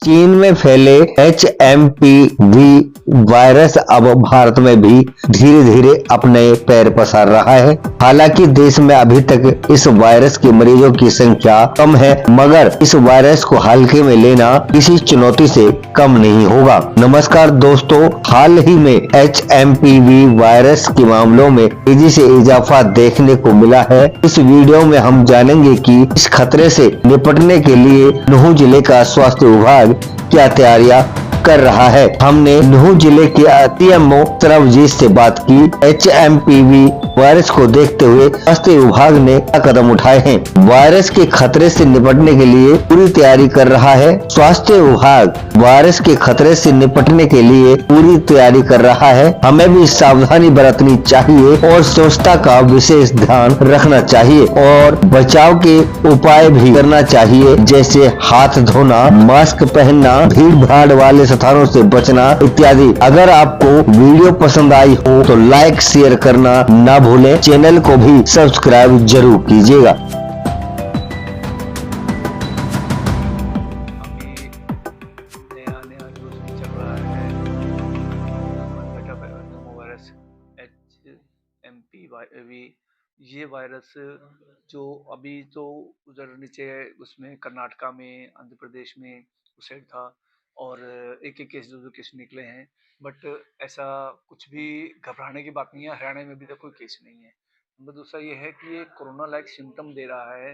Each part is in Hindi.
चीन में फैले HMPV वायरस अब भारत में भी धीरे धीरे अपने पैर पसार रहा है। हालांकि देश में अभी तक इस वायरस के मरीजों की संख्या कम है, मगर इस वायरस को हल्के में लेना किसी चुनौती से कम नहीं होगा। नमस्कार दोस्तों, हाल ही में HMPV वायरस के मामलों में तेजी से इजाफा देखने को मिला है। इस वीडियो में हम जानेंगे कि इस खतरे से निपटने के लिए नुहू जिले का स्वास्थ्य विभाग क्या तैयारियां कर रहा है। हमने नुहू जिले के TMO सरबजीत से बात की। HMPV वायरस को देखते हुए स्वास्थ्य विभाग ने क्या कदम उठाए हैं, वायरस के खतरे से निपटने के लिए पूरी तैयारी कर रहा है। स्वास्थ्य विभाग वायरस के खतरे से निपटने के लिए पूरी तैयारी कर रहा है। हमें भी सावधानी बरतनी चाहिए और स्वच्छता का विशेष ध्यान रखना चाहिए और बचाव के उपाय भी करना चाहिए, जैसे हाथ धोना, मास्क पहनना, भीड़ भाड़ वाले स्थानों से बचना इत्यादि। अगर आपको वीडियो पसंद आई हो तो लाइक शेयर करना ना भूलें। चैनल को भी सब्सक्राइब जरूर कीजिएगा। नया नया न्यूज़ में चल रहा है वायरस HMPV। ये वायरस जो अभी तो उधर नीचे उसमें कर्नाटका में, आंध्र प्रदेश में उस साइड था और एक एक केस दो केस निकले हैं। बट ऐसा कुछ भी घबराने की बात नहीं है। हरियाणा में अभी तक कोई केस नहीं है। नंबर दूसरा ये है कि ये कोरोना लाइक सिम्टम दे रहा है।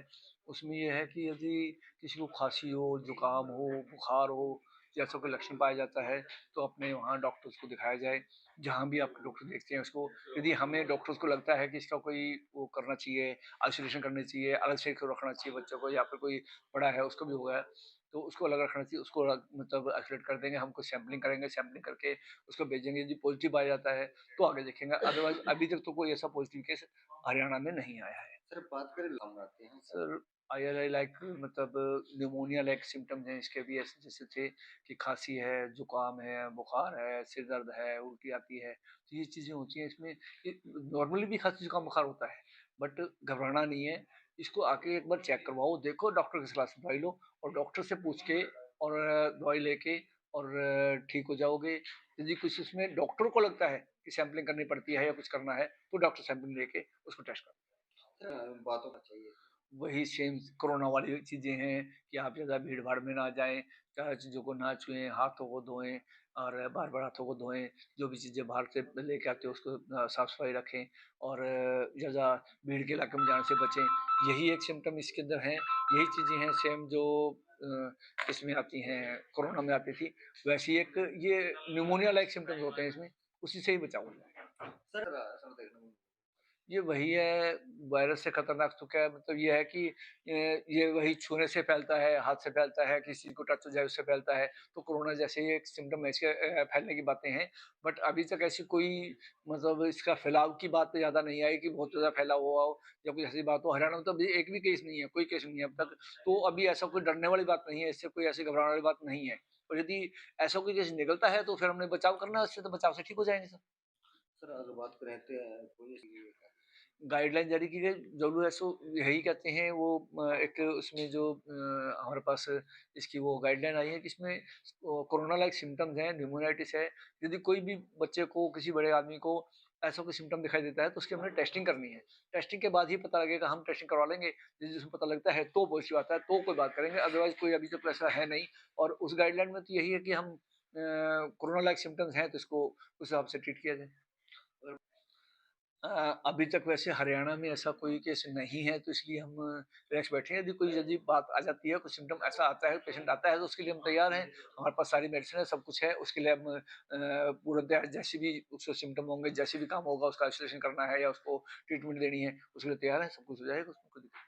उसमें ये है कि यदि किसी को खांसी हो, जुकाम हो, बुखार हो, जैसा कोई लक्षण पाया जाता है तो अपने वहाँ डॉक्टर्स को दिखाया जाए। जहाँ भी आपके डॉक्टर देखते हैं उसको, यदि हमें डॉक्टर्स को लगता है कि इसका कोई वो करना चाहिए, आइसोलेशन करनी चाहिए, अलग से क्यों रखना चाहिए बच्चों को, या फिर कोई बड़ा है उसको भी हो गया तो उसको अलग रखना चाहिए, उसको मतलब आइसोलेट कर देंगे। हम कुछ सैम्पलिंग करेंगे, सैम्पलिंग करके उसको भेजेंगे। यदि पॉजिटिव पाया जाता है तो आगे देखेंगे। अदरवाइज अभी तक तो कोई ऐसा पॉजिटिव केस हरियाणा में नहीं आया है। सर बात करें लक्षण आते हैं सर ILI लाइक मतलब न्यूमोनिया लाइक सिम्टम्स हैं इसके भी, ऐसे जैसे थे कि खांसी है, जुकाम है, बुखार है, सिर दर्द है, उल्टी आती है, तो ये चीज़ें होती हैं इसमें। नॉर्मली भी खांसी जुकाम बुखार होता है, बट घबराना नहीं है। इसको आके एक बार चेक करवाओ, देखो डॉक्टर की सलाह से दवाई लो और डॉक्टर से पूछ के और दवाई लेके और ठीक हो जाओगे। यदि कुछ उसमें डॉक्टर को लगता है कि सैंपलिंग करनी पड़ती है या कुछ करना है तो डॉक्टर सैंपलिंग लेके उसको टेस्ट कर। बातों का चाहिए। वही सेम कोरोना वाली चीज़ें हैं कि आप ज़्यादा भीड़ भाड़ में ना जाएं, ज़्यादा चीज़ों को ना छुएं, हाथों को धोएं और बार बार हाथों को धोएं। जो भी चीज़ें बाहर से लेके आते हो उसको साफ सफाई रखें और ज़्यादा भीड़ के इलाके में जाने से बचें। यही एक सिम्टम इसके अंदर हैं। यही चीज़ें हैं सेम जो इसमें आती हैं, कोरोना में आती थी। वैसी एक ये न्यूमोनिया लाइक सिम्टम्स होते हैं इसमें, उसी से ही बचाव होता है। सर सर देखने में ये वही है, वायरस से खतरनाक तो क्या है, मतलब ये है कि ये वही छूने से फैलता है, हाथ से फैलता है, किसी को टच हो जाए उससे फैलता है। तो कोरोना जैसे ही एक सिम्टम है इसके फैलने की बातें हैं। बट अभी तक ऐसी कोई मतलब इसका फैलाव की बात तो ज़्यादा नहीं आई कि बहुत ज़्यादा फैला हुआ हो या कुछ ऐसी बात हो। हरियाणा में तो अभी एक भी केस नहीं है, कोई केस नहीं है अब तक। तो अभी ऐसा कोई डरने वाली बात नहीं है, इससे कोई ऐसी घबराने वाली बात नहीं है। और यदि ऐसा कोई केस निकलता है तो फिर हमने बचाव करना है उससे, तो बचाव से ठीक हो जाएँगे सब। सर अगर बात करें तो पुलिस की गाइडलाइन जारी की गई। डब्ल्यूएचओ यही कहते हैं वो एक उसमें जो हमारे पास इसकी वो गाइडलाइन आई है कि इसमें कोरोना लाइक सिम्टम्स हैं, न्यूमोनाइटिस है। यदि कोई भी बच्चे को, किसी बड़े आदमी को ऐसा कोई सिम्टम दिखाई देता है तो उसकी हमने टेस्टिंग करनी है। टेस्टिंग के बाद ही पता लगेगा, हम टेस्टिंग करवा लेंगे। यदि जिसमें पता लगता है तो पॉजिटिव आता है तो कोई बात करेंगे, अदरवाइज कोई अभी तक ऐसा है नहीं। और उस गाइडलाइन में तो यही है कि हम कोरोना लाइक सिम्टम्स हैं तो इसको उस हिसाब से ट्रीट किया जाए। अभी तक वैसे हरियाणा में ऐसा कोई केस नहीं है तो इसलिए हम रिलैक्स बैठे हैं। यदि बात आ जाती है, कुछ सिम्पटम ऐसा आता है, पेशेंट आता है तो उसके लिए हम तैयार हैं। हमारे पास सारी मेडिसिन है, सब कुछ है। उसके लिए हम पूर्ण तैयार, जैसे भी उसको सिम्पटम होंगे, जैसे भी काम होगा उसका आइसोलेशन करना है या उसको ट्रीटमेंट देनी है, उसके लिए तैयार है, सब कुछ हो जाएगा, उसमें कोई दिक्कत